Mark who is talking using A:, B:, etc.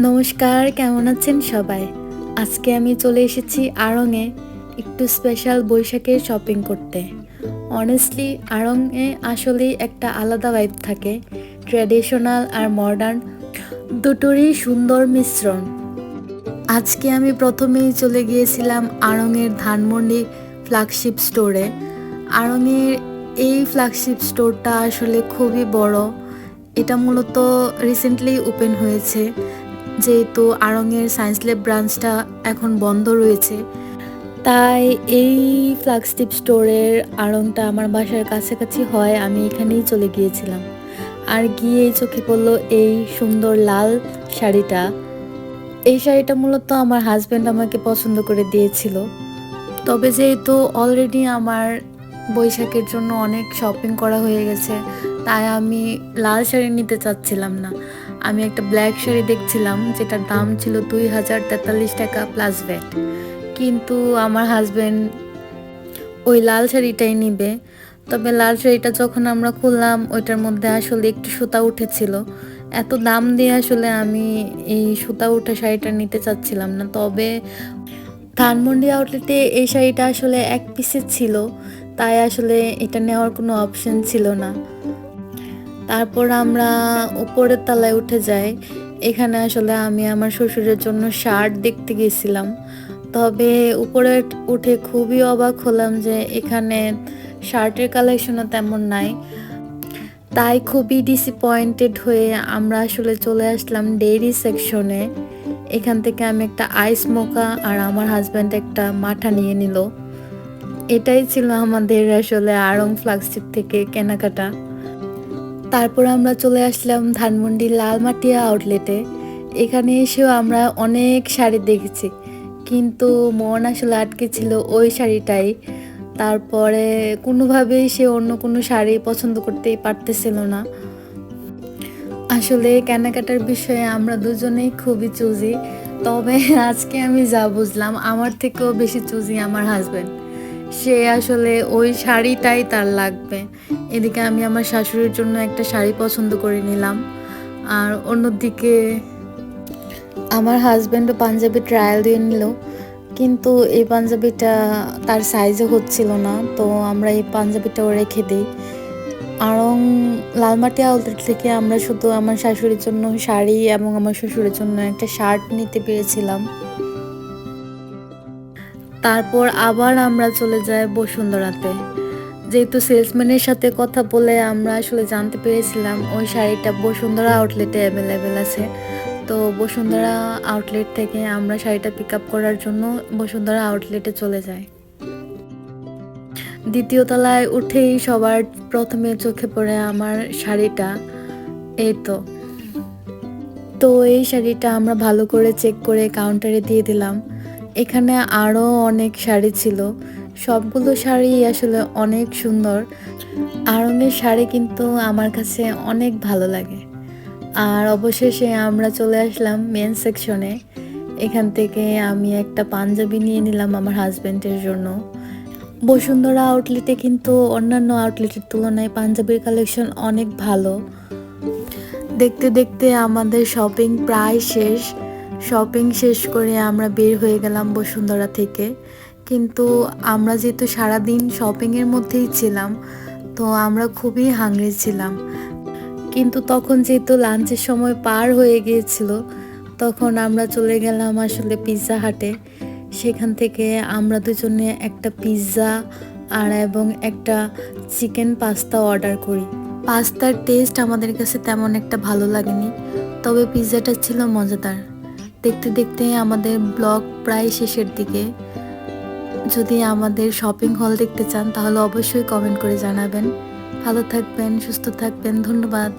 A: নমস্কার, কেমন আছেন সবাই? আজকে আমি চলে এসেছি আড়ংয়ে একটু স্পেশাল বৈশাখের শপিং করতে। অনেস্টলি আড়ংয়ে আসলেই একটা আলাদা ভাইব থাকে। ট্র্যাডিশনাল আর মডার্ন দুটোরই সুন্দর মিশ্রণ। আজকে আমি প্রথমেই চলে গিয়েছিলাম আড়ংয়ের ধানমন্ডি ফ্ল্যাগশিপ স্টোরে। আড়ংয়ের এই ফ্ল্যাগশিপ স্টোরটা আসলে খুবই বড়। এটা মূলত রিসেন্টলি ওপেন হয়েছে, যেহেতু আড়ংয়ের সায়েন্স ল্যাব ব্রাঞ্চটা এখন বন্ধ রয়েছে, তাই এই ফ্ল্যাগশিপ স্টোরের আড়ংটা আমার বাসার কাছাকাছি হয় আমি এখানেই চলে গিয়েছিলাম। আর গিয়েই চোখে পড়লো এই সুন্দর লাল শাড়িটা। এই শাড়িটা মূলত আমার হাজব্যান্ড আমাকে পছন্দ করে দিয়েছিল। তবে যেহেতু অলরেডি আমার বৈশাখের জন্য অনেক শপিং করা হয়ে গেছে, তাই আমি লাল শাড়ি নিতে চাচ্ছিলাম না। আমি একটা ব্ল্যাক শাড়ি দেখছিলাম, যেটার দাম ছিল 2043 টাকা প্লাস ভ্যাট। কিন্তু আমার হাজব্যান্ড ওই লাল শাড়িটাই নিবে। তবে লাল শাড়িটা যখন আমরা খুললাম, ওইটার মধ্যে আসলে একটু সুতা উঠেছিল। এত দাম দিয়ে আসলে আমি এই সুতা উঠা শাড়িটা নিতে চাচ্ছিলাম না। তবে ধানমন্ডি আউটলেটে এই শাড়িটা আসলে এক পিসের ছিল, তাই আসলে এটা নেওয়ার কোনো অপশন ছিল না। তারপর আমরা উপরের তলায় উঠে যাই। এখানে আসলে আমি আমার শ্বশুরের জন্য শার্ট দেখতে গেছিলাম। তবে উপরে উঠে খুবই অবাক হলাম যে এখানে শার্টের কালেকশনও তেমন নাই। তাই খুবই ডিসঅ্যাপয়েন্টেড হয়ে আমরা আসলে চলে আসলাম ডেইরি সেকশনে। এখান থেকে আমি একটা আইস মোকা আর আমার হাজব্যান্ড একটা মাঠা নিয়ে নিল। এটাই ছিল আমাদের আসলে আড়ং ফ্ল্যাগশিপ থেকে কেনাকাটা। তারপর আমরা চলে আসলাম ধানমন্ডি লালমাটিয়া আউটলেটে। এখানে এসেও আমরা অনেক শাড়ি দেখেছি, কিন্তু মন আসলে আটকে ছিল ওই শাড়িটাই। তারপরে কোনোভাবেই সে অন্য কোনো শাড়ি পছন্দ করতেই পারতেছিল না। আসলে কেনাকাটার বিষয়ে আমরা দুজনেই খুবই চুজি। তবে আজকে আমি যা বুঝলাম, আমার থেকেও বেশি চুজি আমার হাজব্যান্ড। সে আসলে ওই শাড়িটাই তার লাগবে। এদিকে আমি আমার শাশুড়ির জন্য একটা শাড়ি পছন্দ করে নিলাম, আর অন্যদিকে আমার হাজব্যান্ডও পাঞ্জাবি ট্রায়াল দিয়ে নিল। কিন্তু এই পাঞ্জাবিটা তার সাইজে হচ্ছিল না, তো আমরা এই পাঞ্জাবিটাও রেখে দিই। আড়ং লালমাটি আউটলেট থেকে আমরা শুধু আমার শাশুড়ির জন্য শাড়ি এবং আমার শ্বশুরের জন্য একটা শার্ট নিতে পেরেছিলাম। তারপর আবার আমরা চলে যাই বসুন্ধরাতে। যেহেতু সেলসম্যানের সাথে কথা বলে আমরা আসলে জানতে পেরেছিলাম ওই শাড়িটা বসুন্ধরা আউটলেটে অ্যাভেলেবেল আছে। তো বসুন্ধরা আউটলেট থেকে আমরা শাড়িটা পিক আপ করার জন্য বসুন্ধরা আউটলেটে চলে যাই। দ্বিতীয় তলায় উঠেই সবার প্রথমে চোখে পড়ে আমার শাড়িটা। এই তো এই শাড়িটা আমরা ভালো করে চেক করে কাউন্টারে দিয়ে দিলাম। এখানে আরও অনেক শাড়ি ছিল, সবগুলো শাড়ি আসলে অনেক সুন্দর। আড়ংয়ের শাড়ি কিন্তু আমার কাছে অনেক ভালো লাগে। আর অবশেষে আমরা চলে আসলাম মেন সেকশনে। এখান থেকে আমি একটা পাঞ্জাবি নিয়ে নিলাম আমার হাজব্যান্ডের জন্য। বসুন্ধরা আউটলেটে কিন্তু অন্যান্য আউটলেটের তুলনায় পাঞ্জাবির কালেকশন অনেক ভালো। দেখতে দেখতে আমাদের শপিং প্রায় শেষ। শপিং শেষ করে আমরা বের হয়ে গেলাম বসুন্ধরা থেকে। কিন্তু আমরা যেহেতু সারাদিন শপিংয়ের মধ্যেই ছিলাম, তো আমরা খুবই হাংরি ছিলাম। কিন্তু তখন যেহেতু লাঞ্চের সময় পার হয়ে গিয়েছিল, তখন আমরা চলে গেলাম আসলে পিৎজা হাটে। সেখান থেকে আমরা দুজনে একটা পিৎজা এবং একটা চিকেন পাস্তা অর্ডার করি। পাস্তার টেস্ট আমাদের কাছে তেমন একটা ভালো লাগেনি, তবে পিৎজাটা ছিল মজাদার। দেখতে দেখতে আমাদের ব্লগ প্রায় শেষের দিকে। যদি আমাদের শপিং হল দেখতে চান তাহলে অবশ্যই কমেন্ট করে জানাবেন। ভালো থাকবেন, সুস্থ থাকবেন, ধন্যবাদ।